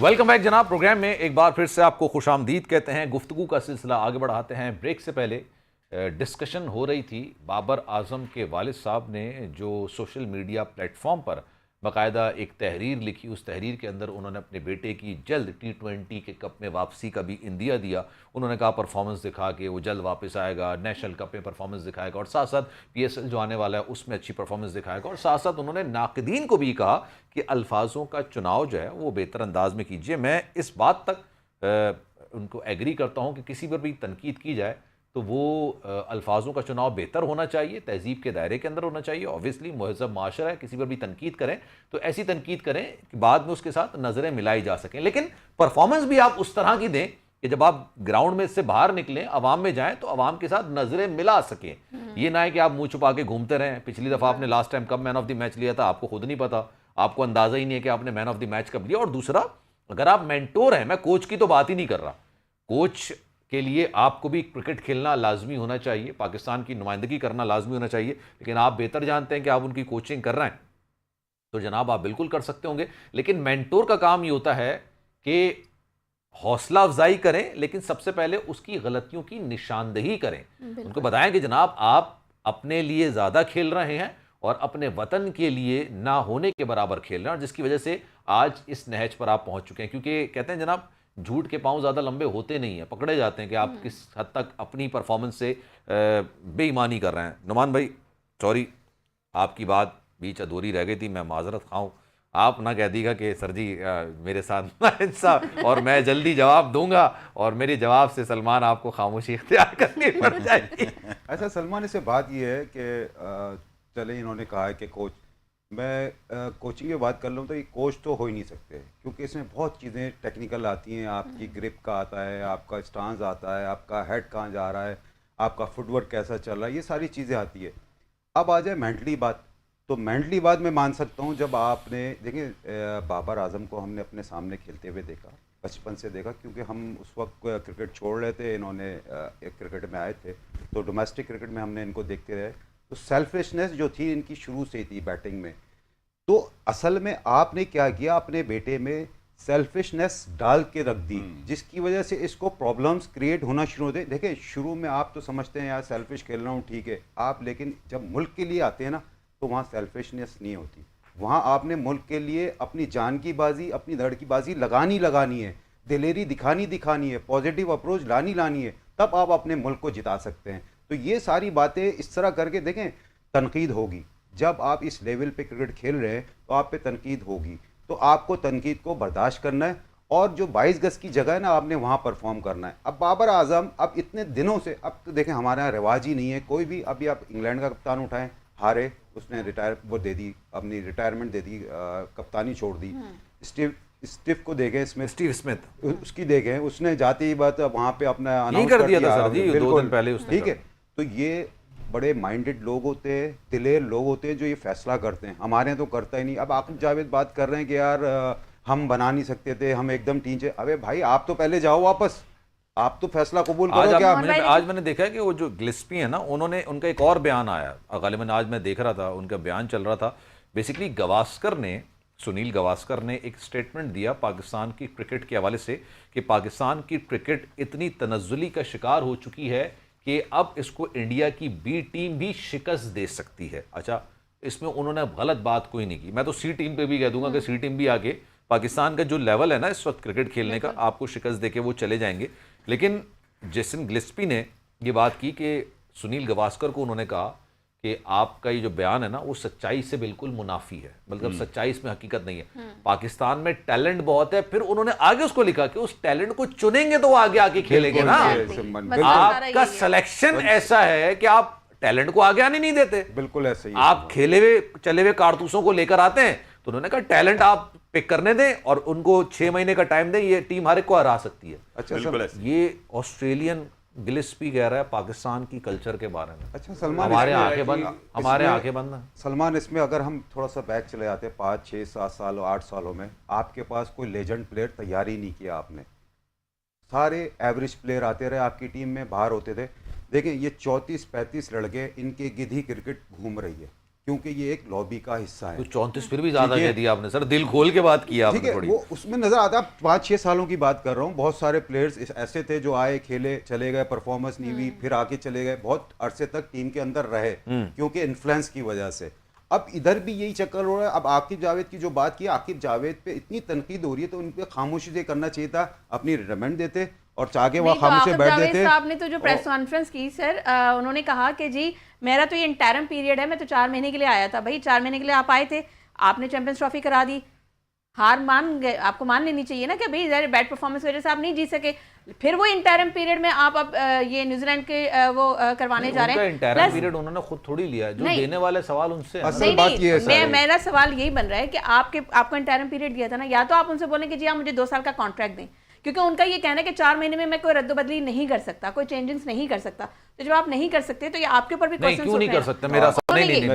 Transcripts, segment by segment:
Welcome back जनाब। Programme में एक बार फिर से आपको खुशामदीद कहते हैं। गुफ्तगू का सिलसिला आगे बढ़ाते हैं। ब्रेक से पहले डिस्कशन हो रही थी। बाबर आजम के वालिद साहब ने जो सोशल मीडिया प्लेटफॉर्म पर बाकायदा एक तहरीर लिखी, उस तहरीर के अंदर उन्होंने अपने बेटे की जल्द T20 के कप में वापसी का भी इंदिया दिया। उन्होंने कहा परफॉर्मेंस दिखा के वो जल्द वापस आएगा, नेशनल कप में परफॉर्मेंस दिखाएगा और साथ साथ PSL जो आने वाला है उसमें अच्छी परफॉर्मेंस दिखाएगा। और साथ साथ उन्होंने नाकदीन को भी कहा कि अल्फाजों का चुनाव जो है वो बेहतर अंदाज में कीजिए। मैं इस बात तक उनको एग्री करता हूँ कि किसी पर भी तनकीद की जाए तो वो अल्फाजों का चुनाव बेहतर होना चाहिए, तहजीब के दायरे के अंदर होना चाहिए। ऑब्वियसली महज़ब माशरा है, किसी पर भी तनकीद करें तो ऐसी तनकीद करें कि बाद में उसके साथ नज़रें मिलाई जा सकें, लेकिन परफॉर्मेंस भी आप उस तरह की दें कि जब आप ग्राउंड में से बाहर निकलें, अवाम में जाएं तो अवाम के साथ नज़रें मिला सकें। ये ना है कि आप मुंह छुपा के घूमते रहें। पिछली दफ़ा आपने लास्ट टाइम कब मैन ऑफ द मैच लिया था आपको खुद नहीं पता, आपको अंदाज़ा ही नहीं है कि आपने मैन ऑफ द मैच कब लिया। और दूसरा, अगर आप मेंटोर हैं, मैं कोच की तो बात ही नहीं कर रहा, कोच के लिए आपको भी क्रिकेट खेलना लाजमी होना चाहिए, पाकिस्तान की नुमाइंदगी करना लाजमी होना चाहिए, लेकिन आप बेहतर जानते हैं कि आप उनकी कोचिंग कर रहे हैं तो जनाब आप बिल्कुल कर सकते होंगे। लेकिन मेंटोर का काम ये होता है कि हौसला अफजाई करें, लेकिन सबसे पहले उसकी गलतियों की निशानदेही करें। उनको बताएं कि जनाब आप अपने लिए ज़्यादा खेल रहे हैं और अपने वतन के लिए ना होने के बराबर खेल रहे हैं, और जिसकी वजह से आज इस नहज पर आप पहुंच चुके हैं। क्योंकि कहते हैं जनाब झूठ के पांव ज़्यादा लंबे होते नहीं हैं, पकड़े जाते हैं कि आप किस हद तक अपनी परफॉर्मेंस से बेईमानी कर रहे हैं। नुमान भाई सॉरी, आपकी बात बीच अधूरी रह गई थी, मैं माजरत खाऊं। आप ना कह दीगा कि सर जी मेरे साथ नाइंसाफ, और मैं जल्दी जवाब दूंगा और मेरे जवाब से सलमान आपको खामोशी इख्तियार करनी पड़ जाएगी। अच्छा सलमान, इससे बात ये है कि चले इन्होंने कहा है कि कोच, मैं कोचिंग की बात कर लूँ तो ये कोच तो हो ही नहीं सकते, क्योंकि इसमें बहुत चीज़ें टेक्निकल आती हैं। आपकी ग्रिप का आता है, आपका स्टांस आता है, आपका हेड कहाँ जा रहा है, आपका फुटवर्क कैसा चल रहा है, ये सारी चीज़ें आती है। अब आ जाए मेंटली बात, तो मेंटली बात मैं मान सकता हूँ। जब आपने देखिए बाबर आजम को हमने अपने सामने खेलते हुए देखा, बचपन से देखा, क्योंकि हम उस वक्त क्रिकेट छोड़ रहे थे, इन्होंने एक क्रिकेट में आए थे, तो डोमेस्टिक क्रिकेट में हमने इनको देखते रहे। तो सेल्फिशनेस जो थी इनकी शुरू से ही थी बैटिंग में। तो असल में आपने क्या किया, अपने बेटे में सेल्फिशनेस डाल के रख दी, जिसकी वजह से इसको प्रॉब्लम्स क्रिएट होना शुरू होते। देखिए शुरू में आप तो समझते हैं यार सेल्फिश खेल रहा हूँ, ठीक है आप, लेकिन जब मुल्क के लिए आते हैं ना तो वहाँ सेल्फिशनेस नहीं होती। वहाँ आपने मुल्क के लिए अपनी जान की बाजी, अपनी धड़ की बाजी लगानी है, दिलेरी दिखानी है, पॉजिटिव अप्रोच लानी है, तब आप अपने मुल्क को जिता सकते हैं। तो ये सारी बातें इस तरह करके देखें, तनकीद होगी। जब आप इस लेवल पे क्रिकेट खेल रहे हैं तो आप पे तनकीद होगी, तो आपको तनकीद को बर्दाश्त करना है, और जो 22 गज की जगह है ना आपने वहाँ परफॉर्म करना है। अब बाबर आजम अब इतने दिनों से, अब तो देखें हमारे यहाँ रिवाज ही नहीं है कोई भी, अभी आप इंग्लैंड का कप्तान उठाएं, हारे, उसने वो दे दी, अपनी रिटायरमेंट दे दी, कप्तानी छोड़ दी। स्टीव को देखें, स्टीव स्मिथ उसकी देखें, उसने जाती ही बात वहाँ पे अपना अनाउंस कर दिया था सर जी 2 दिन पहले उसने, ठीक है। तो ये बड़े माइंडेड लोग होते हैं, दिलेर लोग होते हैं जो ये फैसला करते हैं। हमारे यहाँ तो करता ही नहीं। अब आकिब जावेद बात कर रहे हैं कि यार हम बना नहीं सकते थे, हम एकदम टीम। अबे भाई आप तो पहले जाओ वापस, आप तो फैसला कबूल करो। क्या आज मैंने देखा है कि वो जो गिलस्पी है ना, उन्होंने उनका एक और बयान आया, गालिबन आज मैं देख रहा था, उनका बयान चल रहा था। बेसिकली गवास्कर ने, सुनील गवास्कर ने एक स्टेटमेंट दिया पाकिस्तान की क्रिकेट के हवाले से कि पाकिस्तान की क्रिकेट इतनी तनज़्ज़ुली का शिकार हो चुकी है कि अब इसको इंडिया की बी टीम भी शिकस्त दे सकती है। अच्छा, इसमें उन्होंने गलत बात कोई नहीं की। मैं तो सी टीम पे भी कह दूंगा कि सी टीम भी आके पाकिस्तान का जो लेवल है ना इस वक्त क्रिकेट खेलने का, आपको शिकस्त दे के वो चले जाएंगे। लेकिन जेसन गिलस्पी ने ये बात की कि सुनील गवास्कर को उन्होंने कहा कि आपका ये जो बयान है ना वो सच्चाई से बिल्कुल मुनाफी है, मतलब सच्चाई इसमें हकीकत नहीं है। पाकिस्तान में टैलेंट बहुत है। फिर उन्होंने आगे उसको लिखा कि उस टैलेंट को चुनेंगे तो वो आगे आके खेलेंगे ना। आपका सिलेक्शन ऐसा है कि आप टैलेंट को आगे आने नहीं देते। बिल्कुल ऐसे ही आप खेले हुए चले हुए कारतूसों को लेकर आते हैं। तो उन्होंने कहा टैलेंट आप पिक करने दें और उनको 6 महीने का टाइम दें, ये टीम हर एक को हरा सकती है। अच्छा, ये ऑस्ट्रेलियन गिलिस्पी कह रहा है पाकिस्तान की कल्चर के बारे में। अच्छा सलमान, हमारे आंखें बंद हैं। सलमान, इसमें अगर हम थोड़ा सा बैक चले जाते हैं 5, 6, 7 साल, 8 सालों में, आपके पास कोई लेजेंड प्लेयर तैयार ही नहीं किया आपने। सारे एवरेज प्लेयर आते रहे आपकी टीम में, बाहर होते थे। देखिए ये 34-35 लड़के, इनकी गिद्धी क्रिकेट घूम रही है। क्योंकि ये एक लॉबी का हिस्सा है। तो 34 फिर भी ज्यादा ठीक है। कह दिया आपने सर, दिल खोल के बात किया ठीक आपने है, थोड़ी। वो उसमें नजर आता है। 5-6 सालों की बात कर रहा हूँ, बहुत सारे प्लेयर्स ऐसे थे जो आए, खेले, चले गए, परफॉर्मेंस नहीं हुई, फिर आके चले गए, बहुत अरसे तक टीम के अंदर रहे क्योंकि इन्फ्लुएंस की वजह से। अब इधर भी यही चक्कर हो रहा है। अब आकिब जावेद की जो बात की, आकिब जावेद पे इतनी तनकीद हो रही है तो उन पे खामोशी से करना चाहिए था, अपनी रिटायरमेंट देते और चाहे वहाँ नहीं, तो खामोश आकिब बैठ जावेद देते। साहब ने तो जो प्रेस कॉन्फ्रेंस की सर, उन्होंने कहा कि जी मेरा तो ये इंटरम पीरियड है, मैं तो 4 महीने के लिए आया था। भाई 4 महीने के लिए आप आए थे, आपने चैंपियंस ट्रॉफी करा दी, हार मान गए, आपको मान लेनी चाहिए ना कि भाई बैड परफॉर्मेंस की वजह से आप नहीं जीत सके। फिर वो इंटरम पीरियड में आप अब ये न्यूजीलैंड के करवाने जा रहे हैं। इंटरम पीरियड उन्होंने खुद थोड़ी लिया है, जो नहीं। देने वाले सवाल उनसे है ना। असल बात ये है सर, मेरा सवाल यही बन रहा है कि आपको इंटरम पीरियड दिया था ना, या तो आप उनसे बोलें कि जी आप मुझे 2 साल का कॉन्ट्रैक्ट दें, क्योंकि उनका ये कहना है कि 4 महीने में मैं कोई रद्द-बदली नहीं कर सकता, कोई चेंजेस नहीं कर सकता। तो जब आप नहीं कर सकते तो ये आपके ऊपर भी नहीं, क्वेश्चन क्यों नहीं कर सकते? मेरा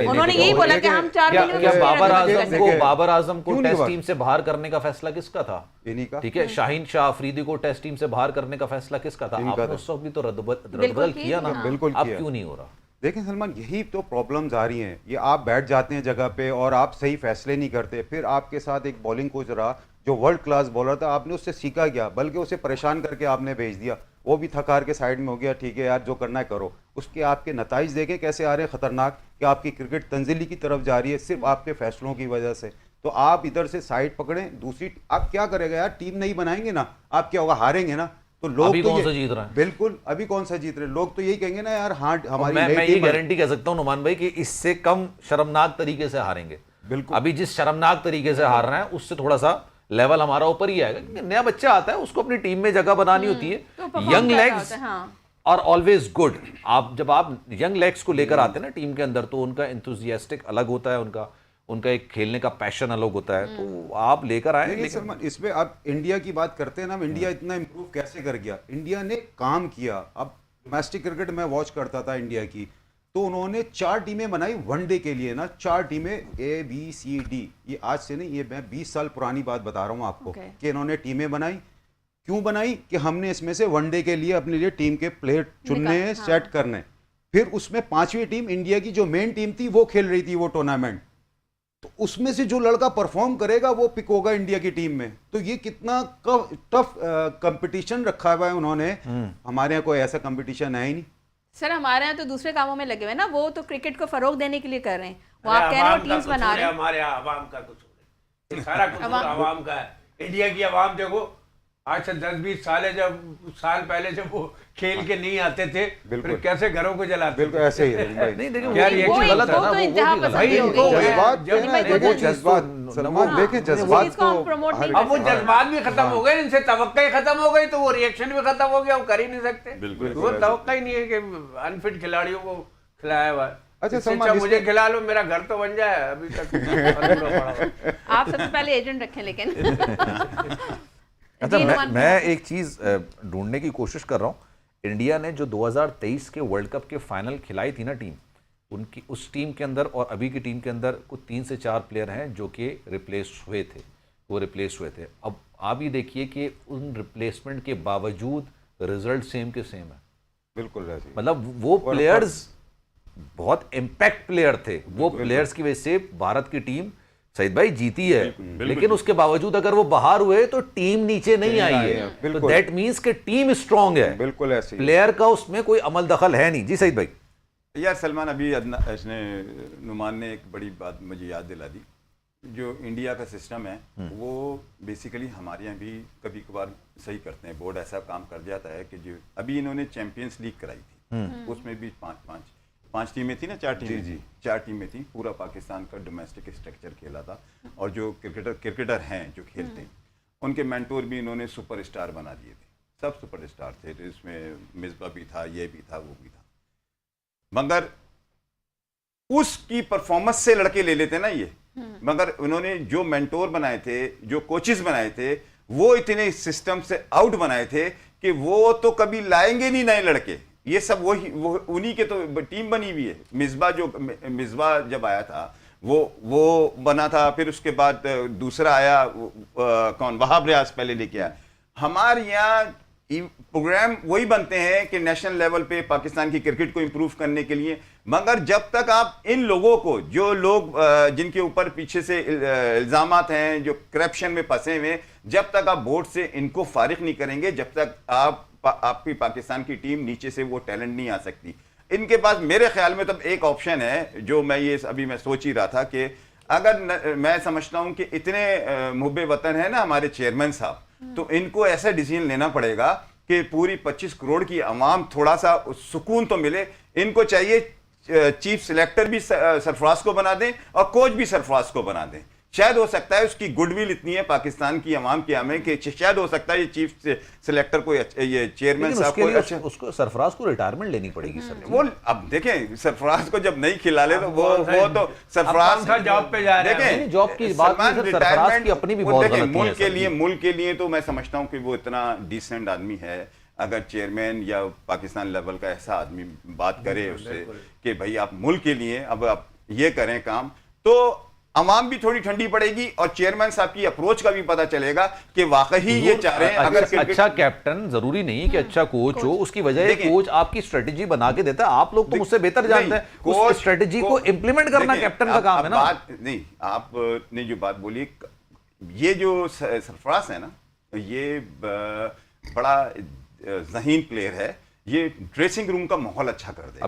उन्होंने यही बोला कि हम 4 क्या महीने में क्या कोई बाबर रद्द-बदली कर आजम सकते। को देखिए, बाबर आजम को क्यों नहीं टेस्ट बात? टीम से बाहर करने का फैसला किसका था? इन्हीं का। ठीक है, शाहीन शाह अफरीदी को टेस्ट टीम से बाहर करने का फैसला किसका था? इनका आपने था। उस वक्त भी तो रद्द-बदल किया ना, बिल्कुल अब किया। क्यों नहीं हो रहा? देखें सलमान, यही तो प्रॉब्लम्स आ रही हैं। ये आप बैठ जाते हैं जगह पे और आप सही फैसले नहीं करते, फिर आपके साथ एक बॉलिंग कोच रहा जो वर्ल्ड क्लास बॉलर था, आपने उससे सीखा क्या, बल्कि उसे परेशान करके आपने भेज दिया। वो भी थकार के साइड में हो गया, ठीक है यार जो करना है करो। उसके आपके नताइज देखें कैसे आ रहे हैं खतरनाक, कि आपकी क्रिकेट तंजीली की तरफ जा रही है सिर्फ आपके फैसलों की वजह से। तो आप इधर से साइड पकड़ें, दूसरी आप क्या करेगा यार, टीम नहीं बनाएंगे ना, आप क्या होगा, हारेंगे ना। तो लोग अभी तो कौन ये- सा जीत रहा है? बिल्कुल, अभी कौन सा जीत रहे हैं? लोग तो यही कहेंगे ना यार, हाँ हमारी मैं नई ये टीम बन- गारंटी कह सकता हूं नुमान भाई कि इससे कम शर्मनाक तरीके से हारेंगे। बिल्कुल। अभी जिस शर्मनाक तरीके से हार रहे हैं उससे थोड़ा सा लेवल हमारा ऊपर ही आएगा, क्योंकि नया बच्चा आता है, उसको अपनी टीम में जगह बनानी होती तो है। perform यंग करना लेग्स होता है, हाँ। और ऑलवेज गुड। आप जब आप यंग लेग्स को लेकर आते हैं ना टीम के अंदर, तो उनका एंथुजियास्टिक अलग होता है, उनका एक खेलने का पैशन अलग होता है, तो आप लेकर आए। देखिए लेकिन सलमान, इसमें अब इंडिया की बात करते हैं ना, अब इंडिया इतना इम्प्रूव कैसे कर गया, इंडिया ने काम किया। अब डोमेस्टिक क्रिकेट में वॉच करता था इंडिया की, तो उन्होंने 4 टीमें बनाई वनडे के लिए ना, 4 टीमें ABCD, ये आज से नहीं, ये मैं 20 साल पुरानी बात बता रहा हूँ आपको, Okay. कि इन्होंने टीमें बनाई। क्यों बनाई? कि हमने इसमें से वनडे के लिए अपने लिए टीम के प्लेयर चुनने हैं, हाँ। सेट करने हैं। फिर उसमें 5वीं टीम इंडिया की जो मेन टीम थी वो खेल रही थी वो टूर्नामेंट, तो उसमें से जो लड़का परफॉर्म करेगा वो पिक होगा इंडिया की टीम में। तो ये कितना टफ कंपटीशन रखा हुआ है उन्होंने। हमारे यहाँ कोई ऐसा कंपटीशन है ही नहीं। सर हमारे यहाँ तो दूसरे कामों में लगे हुए हैं ना, वो तो क्रिकेट को फरोग देने के लिए कर रहे हैं। वो आप कह रहे हो टीम्स बना रहे हैं। हमारे यहाँ अवाम का कसूर है, सारा कसूर अवाम का है। इंडिया की अवाम देखो, आज से 10-20 साल है, जब साल पहले जब वो खेल के नहीं आते थे, बिल्कुल। फिर कैसे घरों को जलाते बिल्कुल थे। ऐसे ही है भाई। नहीं, देखिए क्या वो रिएक्शन भी गलत है वो ना, तो वो इंतहा भी गलत पसंदी है। हो इनको गई है। जज्बात जब है ना, भाई देखो वो जज्बात, चीज़ सलमान हाँ, देखें वो जज्बात चीज़ को हम promote नहीं अब वो कर सकते। जज्बात भी खत्म हो गए, इनसे तवक्का ही खत्म हो गई, तो वो रिएक्शन भी खत्म हो गया, वो कर ही नहीं सकते। बिल्कुल। वो तवक्का ही नहीं है कि अनफिट खिलाड़ियों को खिलाया हुआ है। अच्छा, इससे सलमान, अच्छा मुझे इसमें- खिला लो, मेरा घर तो बन जाए। अभी तक अधूरा पड़ा हुआ है। आप सबसे पहले एजेंट रखें लेकिन। अच्छा, जी, नुमान मैं एक चीज ढूंढने की कोशिश कर रहा हूँ। इंडिया ने जो 2023 के वर्ल्ड कप के फाइनल खिलाई थी ना टीम, उनकी उस टीम के अंदर और अभी की टीम के अंदर कुछ 3 से 4 प्लेयर हैं जो कि रिप्लेस हुए थे। अब आप ये देखिए कि उन रिप्लेसमेंट के बावजूद रिजल्ट सेम के सेम है। बिल्कुल ऐसे ही। मतलब वो प्लेयर्स बहुत इम्पैक्ट प्लेयर थे, वो प्लेयर्स की वजह से भारत की टीम सईद भाई जीती है। लेकिन उसके बावजूद अगर वो बाहर हुए तो टीम नीचे नहीं आई है, तो बिल्कुल। दैट मींस कि टीम स्ट्रांग है, बिल्कुल ऐसे ही। प्लेयर का उसमें कोई अमल दखल है नहीं। जी सईद भाई। यार सलमान, अभी इसने नुमान ने एक बड़ी बात मुझे याद दिला दी। जो इंडिया का सिस्टम है वो बेसिकली हमारे यहाँ भी कभी कभार सही करते हैं, बोर्ड ऐसा काम कर जाता है कि जो अभी इन्होंने चैंपियंस लीग कराई थी, उसमें भी पांच टीमें थी ना, 4 टीमें जी। 4 टीमें थी, पूरा पाकिस्तान का डोमेस्टिक स्ट्रक्चर खेला था। और जो क्रिकेटर हैं जो खेलते हैं, उनके मेंटोर भी इन्होंने सुपरस्टार बना दिए थे, सब सुपरस्टार थे। इसमें मिसबा भी था, ये भी था, वो भी था, मगर उसकी परफॉर्मेंस से लड़के ले लेते ना ये। मगर उन्होंने जो मेंटोर बनाए थे, जो कोचेस बनाए थे, वो इतने सिस्टम से आउट बनाए थे कि वो तो कभी लाएंगे नहीं नए लड़के। ये सब वो उन्हीं के तो टीम बनी हुई है। मिसबा जब आया था वो बना था, फिर उसके बाद दूसरा आया कौन, वहाब रियाज पहले लेके आया। हमारे यहाँ प्रोग्राम वही बनते हैं कि नेशनल लेवल पे पाकिस्तान की क्रिकेट को इंप्रूव करने के लिए, मगर जब तक आप इन लोगों को, जो लोग जिनके ऊपर पीछे से इल्जामात हैं, जो करप्शन में फंसे हुए, जब तक आप बोर्ड से इनको फारिग नहीं करेंगे, जब तक आपकी पाकिस्तान की टीम नीचे से वो टैलेंट नहीं आ सकती। इनके पास मेरे ख्याल में तब एक ऑप्शन है जो मैं सोच ही रहा था कि अगर मैं समझता हूं कि इतने मुहब्बे वतन है ना हमारे चेयरमैन साहब, तो इनको ऐसा डिसीजन लेना पड़ेगा कि पूरी 25 करोड़ की आवाम थोड़ा सा सुकून तो मिले। इनको चाहिए चीफ सिलेक्टर भी सरफराज को बना दें और कोच भी सरफराज को बना दें। शायद हो सकता है उसकी गुडविल इतनी है पाकिस्तान की आवाम के आमे कि शायद हो सकता है ये चीफ सिलेक्टर को, ये चेयरमैन साहब को अच्छा, उसको सरफराज को रिटायरमेंट लेनी पड़ेगी सर। वो अब देखें सरफराज को जब नहीं खिला ले तो वो तो सरफराज जॉब पे जा रहे हैं। देखें जॉब की बात नहीं सर, सरफराज की अपनी भी बहुत गलती है। मुल्क के लिए तो मैं समझता हूं कि वो इतना डिसेंट आदमी है। अगर चेयरमैन या पाकिस्तान लेवल का ऐसा आदमी बात करे उससे कि भाई आप मुल्क के लिए अब आप ये करें काम, तो अवाम भी थोड़ी ठंडी पड़ेगी और चेयरमैन साहब की अप्रोच का भी पता चलेगा कि वाकई ये चाह रहे हैं। अगर अच्छा कैप्टन जरूरी नहीं कि अच्छा कोच हो, उसकी वजह कोच आपकी स्ट्रेटेजी बना के देता है। आप लोग तो मुझसे बेहतर जानते हैं उस स्ट्रेटेजी को इंप्लीमेंट करना कैप्टन का काम है ना। नहीं, आपने जो बात बोली, ये जो सरफराज है ना, ये बड़ा जहीन प्लेयर है, ये ड्रेसिंग रूम का माहौल अच्छा कर देगा।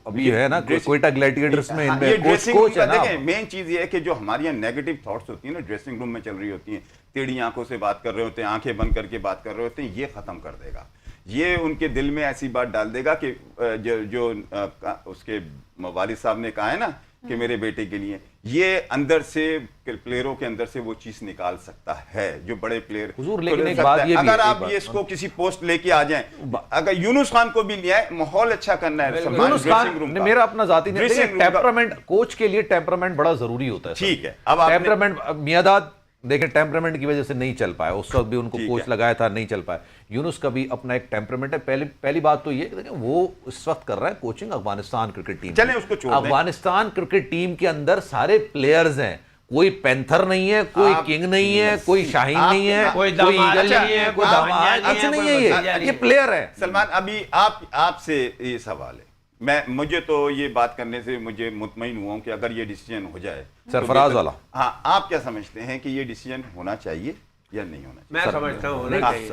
अभी है ना कोयटा ग्लैडिएटर्स में ये ड्रेसिंग रूम का देखें, मेन चीज ये है कि जो हमारी यहाँ नेगेटिव थॉट्स होती है ना, ड्रेसिंग रूम में चल रही होती हैं, टेढ़ी आंखों से बात कर रहे होते हैं, आंखें बंद करके बात कर रहे होते हैं, ये खत्म कर देगा। ये उनके दिल में ऐसी बात डाल देगा कि जो उसके वालिद साहब ने कहा है ना कि मेरे बेटे के लिए, ये अंदर से प्लेयरों के अंदर से वो चीज निकाल सकता है जो बड़े प्लेयर। लेकिन एक बात ये अगर आप ये इसको किसी पोस्ट लेके आ जाएं, अगर यूनुस खान को भी लिया है, माहौल अच्छा करना है। यूनुस खान मेरा अपना जाती टेम्परामेंट, कोच के लिए टेम्परामेंट बड़ा जरूरी होता है। ठीक है, अब टेम्परामेंट मियादाद देखें टेम्परामेंट की वजह से नहीं चल पाया, उस वक्त भी उनको कोच लगाया था, नहीं चल पाया। यूनुस का भी अपना एक टेम्परामेंट है। पहली बात तो ये कि वो इस वक्त कर रहा है कोचिंग अफगानिस्तान क्रिकेट टीम। चलें उसको छोड़ दें। अफगानिस्तान क्रिकेट टीम के अंदर सारे प्लेयर्स हैं, कोई पैंथर नहीं है, कोई किंग नहीं है, कोई शाहीन नहीं है, कोई ईगल नहीं है, कोई दामाद नहीं है, ये प्लेयर है। सलमान, अभी आपसे ये सवाल है, मुझे तो ये बात करने से मुझे मुतमईन हुआ हूं कि अगर ये डिसीजन हो जाए सरफराज वाला, हाँ, आप क्या समझते हैं कि ये डिसीजन होना चाहिए या नहीं होना चाहिए? मैं समझता हूं होना चाहिए।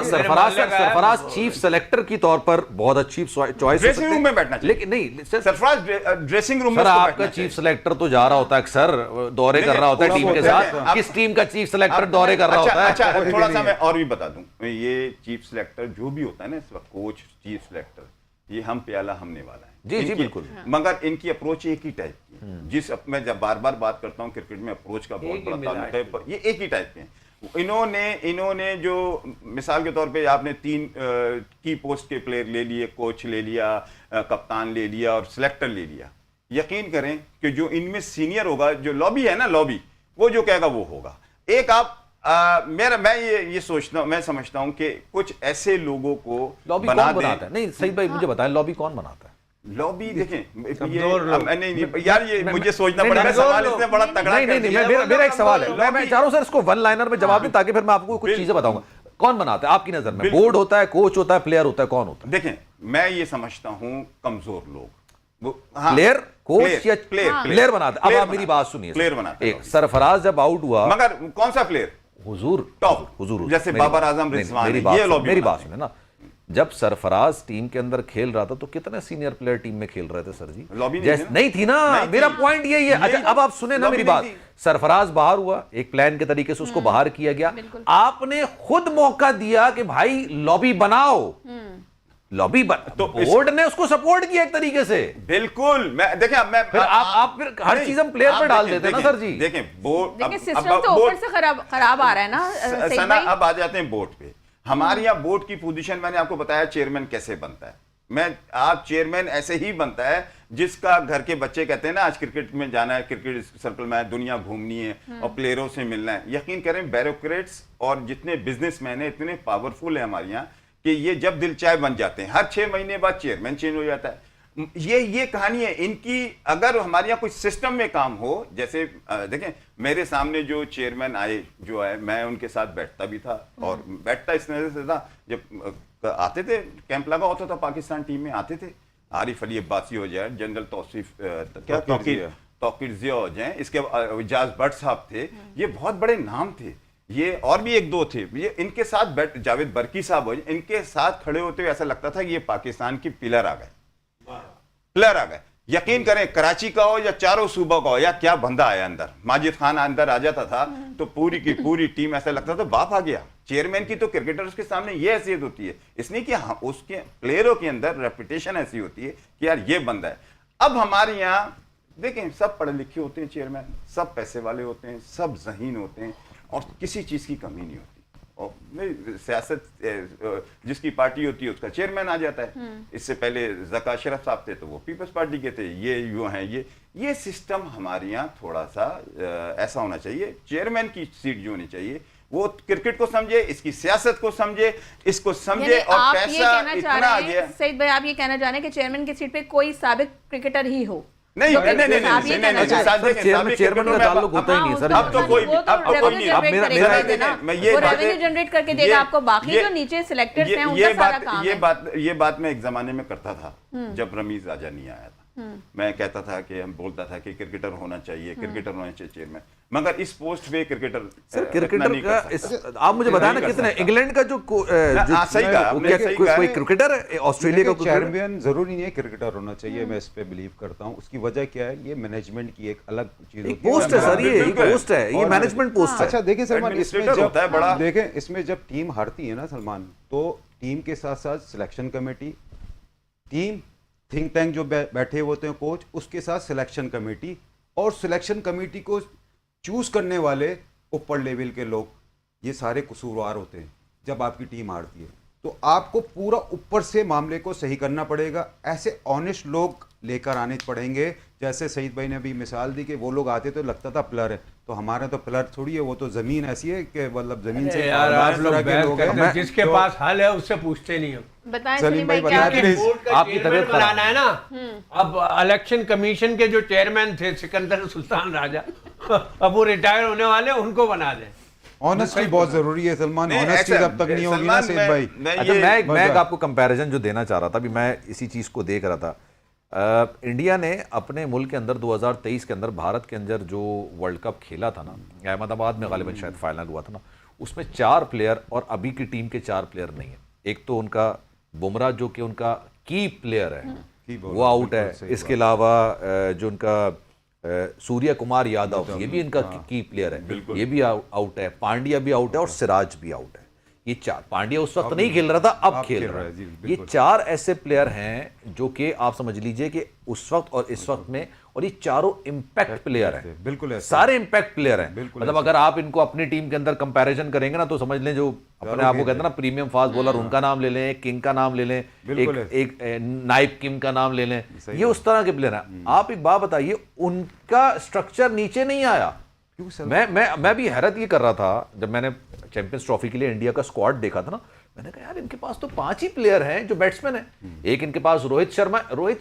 सरफराज चीफ सेलेक्टर की तौर पर बहुत अच्छी चॉइस, ड्रेसिंग रूम में बैठना चाहिए। लेकिन नहीं सरफराज ड्रेसिंग रूम में, आपका चीफ सेलेक्टर तो जा रहा होता है सर, दौरे कर रहा होता है टीम के साथ। किस टीम का चीफ सेलेक्टर दौरे कर रहा होता है? अच्छा, थोड़ा सा मैं और भी बता दूं, ये चीफ सेलेक्टर जो भी होता है ना इस वक्त, कोच, चीफ सेलेक्टर, ये हम प्याला हमने वाला है। जी बिल्कुल, मगर इनकी अप्रोच एक ही टाइप की है। जिस मैं जब बार बार बात करता हूँ क्रिकेट में अप्रोच का बहुत बड़ा ताल्लुक है, ये एक ही टाइप के हैं। इन्होंने जो मिसाल के तौर पे आपने 3 की पोस्ट के प्लेयर ले लिए, कोच ले लिया, कप्तान ले लिया और सिलेक्टर ले लिया। यकीन करें कि जो इनमें सीनियर होगा, जो लॉबी है ना, लॉबी, वो जो कहेगा वो होगा। एक आप मैं ये सोचता हूं, मैं समझता हूं कि कुछ ऐसे लोगों को लॉबी कौन बनाता है? नहीं सही भाई, मुझे बताएं लॉबी कौन बनाता है? लॉबी देखें, नहीं यार, ये मुझे सोचना पड़ेगा। सवाल इसने बड़ा तगड़ा नहीं, मेरा एक सवाल है, मैं चाह रहा हूं सर इसको वन लाइनर में जवाब दें, ताकि फिर मैं आपको कुछ चीजें बताऊंगा। कौन बनाता है आपकी नजर में? बोर्ड होता है, कोच होता है, प्लेयर होता है, कौन होता है? देखें, मैं ये समझता हूं कमजोर लोग, प्लेयर, कोच या प्लेयर बनाते। अब आप मेरी बात सुनिए, प्लेयर बनाते। एक सरफराज जब आउट हुआ, मगर कौन सा प्लेयर? हुजूर, जैसे बाबर आजम, रिजवान, मेरी बात सुने ना, जब सरफराज टीम के अंदर खेल रहा था तो कितने सीनियर प्लेयर टीम में खेल रहे थे सर जी? लॉबी नहीं थी ना, मेरा पॉइंट यही है। अच्छा, अब आप सुने ना मेरी बात, सरफराज बाहर हुआ, एक प्लान के तरीके से उसको बाहर किया गया, आपने खुद मौका दिया कि भाई लॉबी बनाओ, लॉबी तो बोर्ड ने उसको सपोर्ट किया एक तरीके से। बिल्कुल, मैं देखें, आप फिर हर चीज हम प्लेयर पर डाल देते हैं ना सर जी। देखें, बोर्ड सिस्टम तो ऊपर से खराब आ रहा है ना सना। अब आ जाते हैं बोर्ड पे। हमारे यहाँ बोर्ड की पोजीशन, मैंने आपको बताया चेयरमैन कैसे बनता है। आप चेयरमैन ऐसे ही बनता है जिसका घर के बच्चे कहते हैं ना, आज क्रिकेट में जाना है, क्रिकेट सर्कल में दुनिया घूमनी है और प्लेयरों से मिलना है। यकीन करें, ब्यूरोक्रेट्स और जितने बिजनेसमैन है इतने पावरफुल है हमारे यहाँ कि ये जब दिल चाहे बन जाते हैं। हर 6 महीने बाद चेयरमैन चेंज हो जाता है। ये कहानी है इनकी। अगर हमारे यहाँ कोई सिस्टम में काम हो, जैसे देखें मेरे सामने जो चेयरमैन आए जो है, मैं उनके साथ बैठता भी था, और बैठता इस नजर से था, जब आते थे कैंप लगा होता था पाकिस्तान टीम में आते थे, आरिफ अली अब्बासी हो जाए, जनरल तौसीफ क्या तौकीर जिया हो जाए, इसके इजाज भट्ट साहब थे, ये बहुत बड़े नाम थे। ये और भी एक दो थे, ये इनके साथ बैठ, जावेद बरकी साहब हो, इनके साथ खड़े होते हुए ऐसा लगता था कि ये पाकिस्तान की पिलर आ गए। यकीन करें, कराची का हो या चारों सूबा का हो, या क्या बंदा आया अंदर, माजिद खान अंदर आ जाता था तो पूरी की पूरी टीम ऐसा लगता था बाप आ गया। चेयरमैन की तो क्रिकेटर्स के सामने ये हैसियत होती है, इसलिए कि उसके प्लेयरों के अंदर रेपुटेशन ऐसी होती है कि यार ये बंदा है। अब हमारे यहाँ देखें, सब पढ़े लिखे होते हैं चेयरमैन, सब पैसे वाले होते हैं, सब ज़हीन होते हैं, और किसी चीज़ की कमी नहीं होती। और नहीं, सियासत जिसकी पार्टी होती है उसका चेयरमैन आ जाता है। इससे पहले ज़का अशरफ साहब थे तो वो पीपल्स पार्टी के थे, ये यूँ हैं। ये सिस्टम हमारे यहाँ थोड़ा सा ऐसा होना चाहिए। चेयरमैन की सीट जो होनी चाहिए वो क्रिकेट को समझे, इसकी सियासत को समझे, इसको समझे, और पैसा इतना आ गया। सईद भाई, आप ये कहना चाह रहे हैं कि चेयरमैन की सीट पे कोई साबिक क्रिकेटर ही हो? नहीं, चेयरमैन का ताल्लुक होता ही नहीं सर। अब तो कोई रेवेन्यू जनरेट करके देगा आपको, बाकी जो नीचे सिलेक्टर्स हैं उनका सारा काम है। ये बात मैं एक जमाने में करता था जब रमीज राजा नहीं आया था। मैं कहता था कि हम बोलता था कि क्रिकेटर होना चाहिए, क्रिकेटर होना चाहिए चेयरमैन, मगर इस पोस्ट पे क्रिकेटर का आप मुझे बताया ना कितने इंग्लैंड का जो कोई क्रिकेटर है, ऑस्ट्रेलिया का चेयरमैन जरूरी नहीं है क्रिकेटर होना चाहिए, मैं इस पे बिलीव करता हूँ। उसकी वजह क्या है, ये मैनेजमेंट की एक अलग चीज होती है, पोस्ट है सर, ये पोस्ट है, ये मैनेजमेंट पोस्ट है। अच्छा देखिए सलमान, इसमें जब टीम हारती है ना सलमान, तो टीम के साथ साथ selection committee, team think tank जो बैठे होते हैं कोच, उसके साथ सिलेक्शन कमेटी, और सिलेक्शन कमेटी को चूज करने वाले ऊपर लेवल के लोग, ये सारे कसूरवार होते हैं जब आपकी टीम हारती है। तो आपको पूरा ऊपर से मामले को सही करना पड़ेगा, ऐसे ऑनेस्ट लोग लेकर आने पड़ेंगे। जैसे सईद भाई ने अभी मिसाल दी कि वो लोग आते तो लगता था प्लेयर है, तो हमारा तो प्लेयर थोड़ी है, वो तो जमीन ऐसी है कि मतलब जमीन से यार आप लोग जिसके पास हल है उससे पूछते नहीं हो। बताएं सलीम भाई, क्या आपकी तबीयत बनाना है ना। अब इलेक्शन कमीशन के जो चेयरमैन थे सिकंदर सुल्तान राजा, अब वो रिटायर होने वाले, उनको बना दें। ऑनेस्टी बहुत जरूरी है सलमान, ऑनेस्टी जब तक नहीं होगी ना सईद भाई। अच्छा, मैं आपको कंपैरिजन जो देना चाह रहा था, अभी मैं इसी चीज को देख रहा था। इंडिया ने अपने मुल्क के अंदर 2023 के अंदर भारत के अंदर जो वर्ल्ड कप खेला था ना, अहमदाबाद में गालिबन शायद फाइनल हुआ था ना, उसमें 4 प्लेयर और अभी की टीम के 4 प्लेयर नहीं है। एक तो उनका बुमराह जो कि उनका की प्लेयर है वो आउट है, इसके अलावा जो उनका सूर्य कुमार यादव, ये भी इनका की प्लेयर है, ये भी आउट है, पांड्या भी आउट है और सिराज भी आउट है। ये 4, पांड्या उस वक्त नहीं खेल रहा था, अब खेल रहा है। ये 4 ऐसे प्लेयर हैं जो कि आप समझ लीजिए कि उस वक्त और इस वक्त में, और ये चारों इंपैक्ट प्लेयर हैं, बिल्कुल सारे इंपैक्ट प्लेयर हैं। मतलब अगर आप इनको अपनी टीम के अंदर कंपैरिजन करेंगे ना, तो समझ लें जो अपने आप को कहते हैं ना प्रीमियम फास्ट बॉलर, उनका नाम ले लें, किंग का नाम ले लें, एक नाइब किम का नाम ले लें, ये उस तरह के प्लेयर हैं। आप एक बात बताइए, उनका स्ट्रक्चर नीचे नहीं आया। मैं भी हैरत ये कर रहा था जब मैंने चैंपियंस ट्रॉफी के लिए इंडिया का स्क्वाड देखा था ना, मैंने कहा यार इनके पास तो 5 ही प्लेयर हैं जो बैट्समैन हैं। एक इनके पास रोहित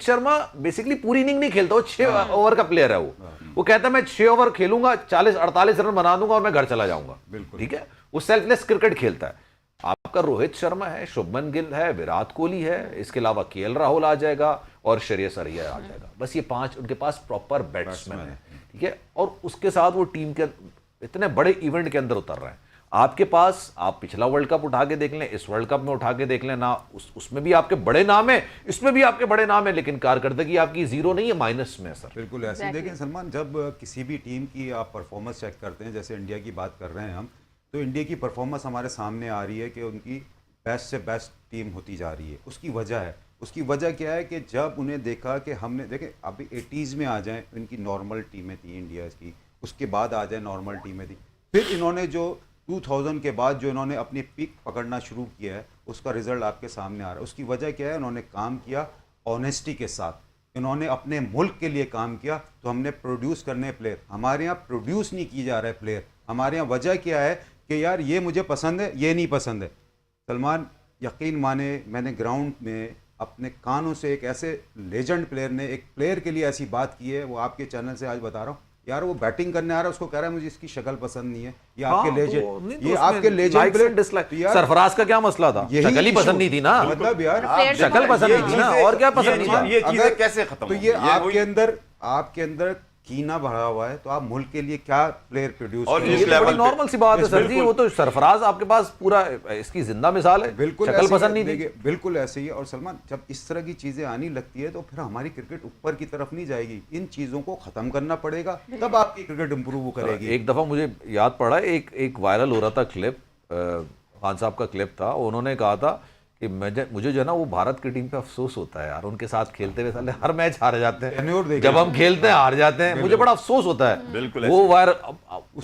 शर्मा बेसिकली पूरी इनिंग नहीं खेलता, वो 6 ओवर का प्लेयर है। वो कहता है मैं 6 ओवर खेलूंगा, 40-48 रन बना दूंगा और मैं घर चला जाऊंगा, ठीक है। वो सेल्फलेस क्रिकेट खेलता है। आपका रोहित शर्मा है, शुभमन गिल है, विराट कोहली है, इसके अलावा केएल राहुल आ जाएगा और श्रेयस अय्यर आ जाएगा। बस ये 5 उनके पास प्रॉपर बैट्समैन है, ठीक है। और उसके साथ वो टीम के इतने बड़े इवेंट के अंदर उतर रहे हैं। आपके पास, आप पिछला वर्ल्ड कप उठा के देख लें, इस वर्ल्ड कप में उठा के देख लें ना, उसमें भी आपके बड़े नाम है, इसमें भी आपके बड़े नाम है, लेकिन कारकर्दगी आपकी 0 नहीं है, माइनस में सर। बिल्कुल ऐसे देखें सलमान, जब किसी भी टीम की आप परफॉर्मेंस चेक करते हैं, जैसे इंडिया की बात कर रहे हैं हम, तो इंडिया की परफॉर्मेंस हमारे सामने आ रही है कि उनकी बेस्ट से बेस्ट टीम होती जा रही है। उसकी वजह क्या है कि जब उन्हें देखा कि हमने देखे अभी 80s में आ जाएं, इनकी नॉर्मल टीमें थी इंडिया की, उसके बाद आ जाए नॉर्मल टीमें थी, फिर इन्होंने जो 2000 के बाद जो इन्होंने अपनी पीक पकड़ना शुरू किया है, उसका रिजल्ट आपके सामने आ रहा है। उसकी वजह क्या है, इन्होंने काम किया ऑनेस्टी के साथ, इन्होंने अपने मुल्क के लिए काम किया। तो हमने प्रोड्यूस करने प्लेयर, हमारे यहाँ प्रोड्यूस नहीं की जा रहा है प्लेयर, हमारे यहाँ वजह क्या है कि यार ये मुझे पसंद है, ये नहीं पसंद है। सलमान यकीन माने, मैंने ग्राउंड में अपने कानों से एक ऐसे लेजेंड प्लेयर ने एक प्लेयर के लिए ऐसी बात की है, वो आपके चैनल से आज बता रहा हूँ यार, वो बैटिंग करने आ रहा है, उसको कह रहा है मुझे इसकी शक्ल पसंद नहीं है, ये आपके लेजेंड, ये आपके लेजेंड प्लेयर। सरफराज का क्या मसला था? शक्ल ही पसंद नहीं थी ना, मतलब यार शक्ल पसंद नहीं थी ना, और क्या पसंद नहीं था? ये चीजें कैसे खत्म तो ये आपके अंदर कीना भरा हुआ है, तो आप मुल्क के लिए क्या प्लेयर प्रोड्यूस और करेंगे? इस ये तो लेवल बड़ी पे- नॉर्मल सी बात है सर जी, वो तो सरफराज आपके पास पूरा इसकी जिंदा मिसाल है, बिल्कुल शक्ल ऐसे ही पसंद है, नहीं थी। देखिए, बिल्कुल ऐसे ही है। और सलमान, जब इस तरह की चीजें आनी लगती है तो फिर हमारी क्रिकेट ऊपर की तरफ नहीं जाएगी, इन चीजों को खत्म करना पड़ेगा, तब आपकी क्रिकेट इंप्रूव करेगी। एक दफा मुझे याद पड़ा, एक वायरल हो रहा था क्लिप, खान साहब का क्लिप था, उन्होंने कहा था कि मुझे जो है ना वो भारत की टीम पे अफसोस होता है यार, उनके साथ खेलते हुए साले हर मैच हार जाते टेन्योर हैं, देखिए। जब हम खेलते हैं हार जाते हैं, मुझे बड़ा अफसोस होता है। बिल्कुल वो वायर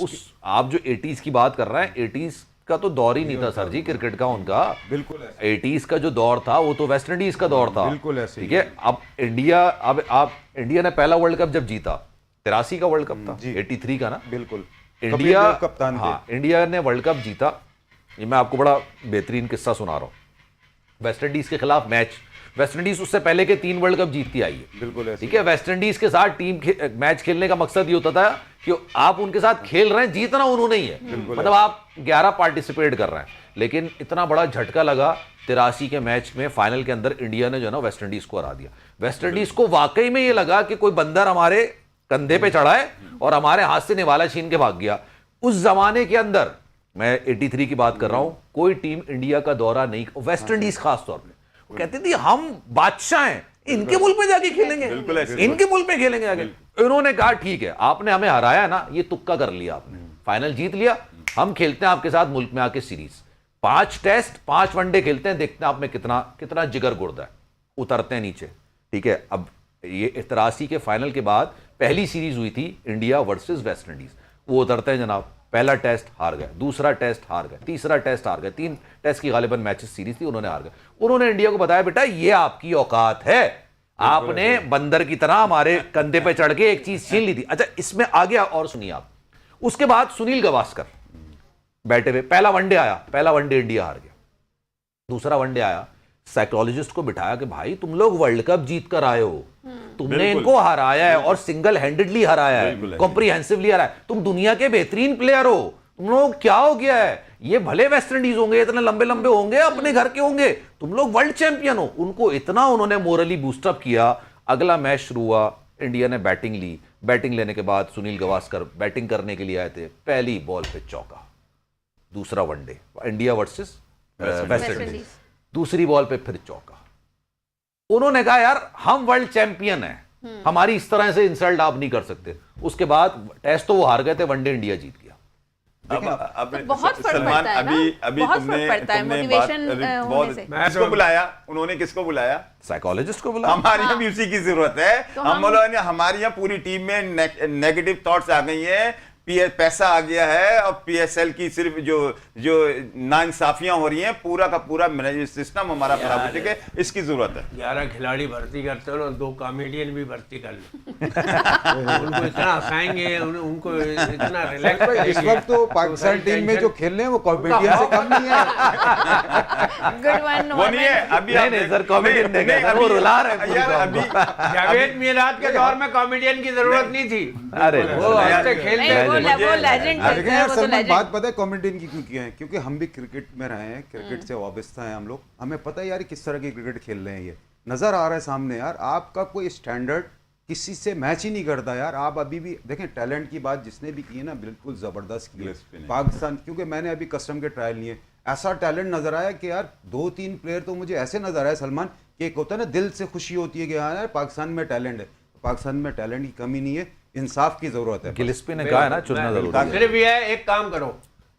उस आप जो 80s की बात कर रहे हैं, 80s का तो दौर ही नहीं था सर जी क्रिकेट का उनका। बिल्कुल ऐसे। 80s का जो दौर था वो तो वेस्ट इंडीज का दौर था। बिल्कुल ऐसे ही। ठीक है, अब इंडिया ने पहला वर्ल्ड कप जब जीता, 83 का वर्ल्ड कप था, जी। 83 का ना, बिल्कुल। इंडिया कपिल देव कप्तान थे। हाँ, इंडिया ने वर्ल्ड कप जीता। ये मैं आपको बड़ा बेहतरीन किस्सा सुना रहा हूँ। वेस्ट इंडीज के खिलाफ मैच, वेस्ट इंडीज उससे पहले के 3 वर्ल्ड कप जीतती आई है। बिल्कुल ऐसे। ठीक है, वेस्ट इंडीज के साथ मैच खेलने का मकसद ये होता था कि आप उनके साथ खेल रहे हैं, जीतना उन्होंने ही है, मतलब आप 11 पार्टिसिपेट कर रहे हैं। लेकिन इतना बड़ा झटका लगा 83 के मैच में, फाइनल के अंदर इंडिया ने जो है ना वेस्ट इंडीज को हरा दिया। वेस्ट इंडीज को वाकई में ये लगा कि कोई बंदर हमारे कंधे पे चढ़ा है और हमारे हाथ से निवाला छीन के भाग गया। उस जमाने के अंदर, मैं 83 की बात कर रहा हूं, कोई टीम इंडिया का दौरा नहीं, वेस्ट इंडीज खास तौर पे, वो कहती थी हम बादशाह हैं, इनके मुल्क में जाके खेलेंगे, इनके मुल्क में खेलेंगे जाके। इन्होंने कहा ठीक है, आपने हमें हराया ना, ये तुक्का कर लिया आपने, फाइनल जीत लिया, हम खेलते हैं आपके साथ मुल्क में आके सीरीज, 5 टेस्ट 5 वनडे खेलते हैं, देखते हैं आप में कितना जिगर गुर्दा है। उतरते हैं नीचे। ठीक है, अब ये 83 के फाइनल के बाद पहली सीरीज हुई थी इंडिया वर्सेस वेस्ट इंडीज, वो उतरते हैं जनाब, पहला टेस्ट हार गए, दूसरा टेस्ट हार गए, तीसरा टेस्ट हार गए, 3 टेस्ट की गालिबन मैचेस सीरीज थी, उन्होंने हार गए। उन्होंने इंडिया को बताया बेटा ये आपकी औकात है, आपने बंदर की तरह हमारे कंधे पे चढ़ के एक चीज छीन ली थी। अच्छा, इसमें आ गया, और सुनिए आप, उसके बाद सुनील गावस्कर बैठे हुए, पहला वनडे आया, पहला वनडे इंडिया हार गया, दूसरा वनडे आया, साइकोलॉजिस्ट को बिठाया कि भाई तुम लोग वर्ल्ड कप जीत कर आए हो, तुमने इनको हराया है और सिंगल हैंडेडली हराया है, कॉम्प्रिहेंसिवली हराया है, तुम दुनिया के बेहतरीन प्लेयर हो, तुम लोग क्या हो गया है, ये भले वेस्ट इंडीज होंगे, इतने लंबे लंबे होंगे, अपने घर के होंगे, तुम लोग वर्ल्ड चैंपियन हो। उनको इतना उन्होंने मोरली बूस्टअप किया। अगला मैच शुरू हुआ, इंडिया ने बैटिंग ली, बैटिंग लेने के बाद सुनील गावस्कर बैटिंग करने के लिए आए थे, पहली बॉल पे चौका, दूसरा one day India versus West Indies, दूसरी बॉल पे फिर चौका। उन्होंने कहा यार हम वर्ल्ड चैंपियन हैं, हमारी इस तरह से इंसल्ट आप नहीं कर सकते। उसके बाद टेस्ट तो वो हार गए थे, वनडे इंडिया जीत गया। अब तो बहुत फर्क सलमान, पड़ता है ना, अभी बहुत तुमने फर्क पड़ता है तुमने मोटिवेशन बात होने से। किसको बुलाया, उन्होंने किसको बुलाया, साइकोलॉजिस्ट को बुला, हमारे यहाँ भी उसी की जरूरत है। तो हम लोग हमारे यहाँ पूरी टीम में नेगेटिव थॉट्स आ गई हैं, पैसा आ गया है और PSL की सिर्फ जो नाइंसाफियां हो रही हैं, पूरा का पूरा मैनेजमेंट सिस्टम हमारा खराब हो चुका है, इसकी जरूरत है। 11 खिलाड़ी भर्ती करते हो ना, 2 कॉमेडियन भी भर्ती कर लो। उनको इतना हंसाएंगे, उनको इतना रिलैक्स। इस वक्त तो पाकिस्तान टीम में जो खेल रहे हैं वो कॉमेडियन से कम नहीं है। गुड वन, वो नहीं है अभी, नहीं सर, कॉमेडियन देगा, वो रुला रहे हैं यार पूरी अभी जावेद मिराज के दौर में कॉमेडियन की जरूरत नहीं थी, अरे वो हंसते खेलते। वो लेजेंड है लेकिन सर, यार वो तो सलमान, लेजेंड। बात पता है कॉमेडियन की क्यों की है? क्योंकि हम भी क्रिकेट में रहे हैं, क्रिकेट से वाबस्ता हैं हम लोग, हमें पता है यार किस तरह की क्रिकेट खेल रहे हैं, ये नजर आ रहा है सामने। यार आपका कोई स्टैंडर्ड किसी से मैच ही नहीं करता यार। आप अभी भी देखें, टैलेंट की बात जिसने भी की है ना, बिल्कुल जबरदस्त की है पाकिस्तान। क्योंकि मैंने अभी कस्टम के ट्रायल लिए, ऐसा टैलेंट नजर आया कि यार 2-3 प्लेयर तो मुझे ऐसे नजर आए सलमान, कि एक होता है ना दिल से खुशी होती है कि हाँ यार पाकिस्तान में टैलेंट है। पाकिस्तान में टैलेंट की कमी नहीं है, इंसाफ की जरूरत है। गिलिस्पी ने कहा है ना, चुनना जरूरी है। सिर्फ ये है, एक काम करो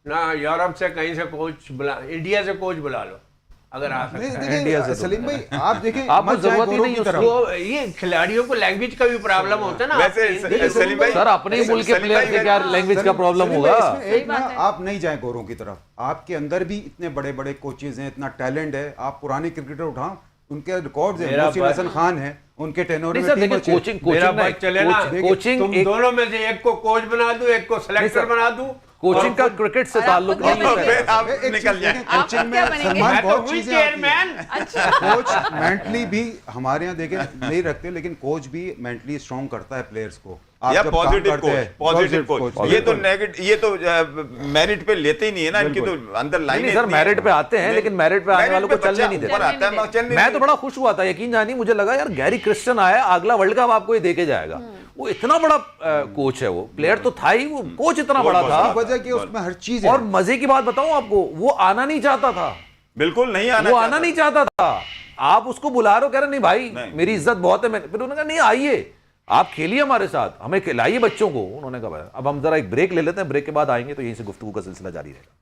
ना, यूरोप से कहीं से कोच बुला, इंडिया से कोच बुला लो अगर आ सकता है। इंडिया से देखिए सलीम भाई, आप देखें, आपको मत जाए जरूरत ही गोरों नहीं की है तरफ। वो ये खिलाड़ियों को लैंग्वेज का भी प्रॉब्लम होता है ना। वैसे सलीम भाई, सर अपने ही मुल्क के प्लेयर से क्या लैंग्वेज का प्रॉब्लम सलीम भाई, होगा? इसमें एक ना, आप नहीं जाए गोरों की तरफ, आपके अंदर भी इतने बड़े बड़े कोचेज हैं, इतना टैलेंट है। आप पुराने क्रिकेटर उठाओ, उनके रिकॉर्ड्स हैं, मोहसिन हसन खान है, उनके टेनोर नहीं में सर, टीम देखिए अच्छी है। कोचिंग मेरा बात चले ना, कोचिंग तुम दोनों में से एक को कोच बना दूं, एक को सिलेक्टर बना दूं, कोचिंग का क्रिकेट से और ताल्लुक आपको नहीं क्या है। फिर आप एक निकल चीज़ जाए। देखें, आप कोचिंग क्या में बनेंगे? सलमान मैं तो बहुत हुई चीजें आती हैं। चेयरमैन। अच्छा कोच मेंटली भी हमारे यहाँ देखें नहीं रखते, लेकिन कोच भी मेंटली स्ट्रॉन्ग करता है प्लेयर्स को। आप या जब काम पॉजिटिव करते कोच, हैं, पॉजिटिव positive कोच, ये तो बिल्कुल। नेगेटिव, ये तो मेरिट पे लेते ही नहीं है ना, इनकी तो अंदर लाइन नहीं सर, मेरिट पे आते हैं, लेकिन मेरिट पे आने वालों को चलने नहीं देते। ऊपर आता है, मगर चलने मैं नहीं तो बड़ा खुश हुआ था, यकीन जानिए, मुझे लगा यार गैरी क्रिस्टन आया, अगला वर्ल्ड कप आपको ये देके जाएगा। वो इतना बड़ा कोच है, वो प्लेयर तो था ही, वो कोच इतना बड़ा था। वजह कि उसमें हर चीज है। और मजे की बात बताऊं आपको, वो आना नहीं चाहता था, बिल्कुल नहीं आना वो चाहता आना नहीं चाहता था। आप उसको बुला रहे हो, कह रहे नहीं भाई नहीं। मेरी इज्जत बहुत है। फिर उन्होंने कहा नहीं आइए, आप खेलिए हमारे साथ, हमें खिलाइए बच्चों को। उन्होंने कहा अब हम जरा एक ब्रेक ले लेते हैं, ब्रेक के बाद आएंगे तो यहीं से गुफ्तगू का सिलसिला जारी रहेगा।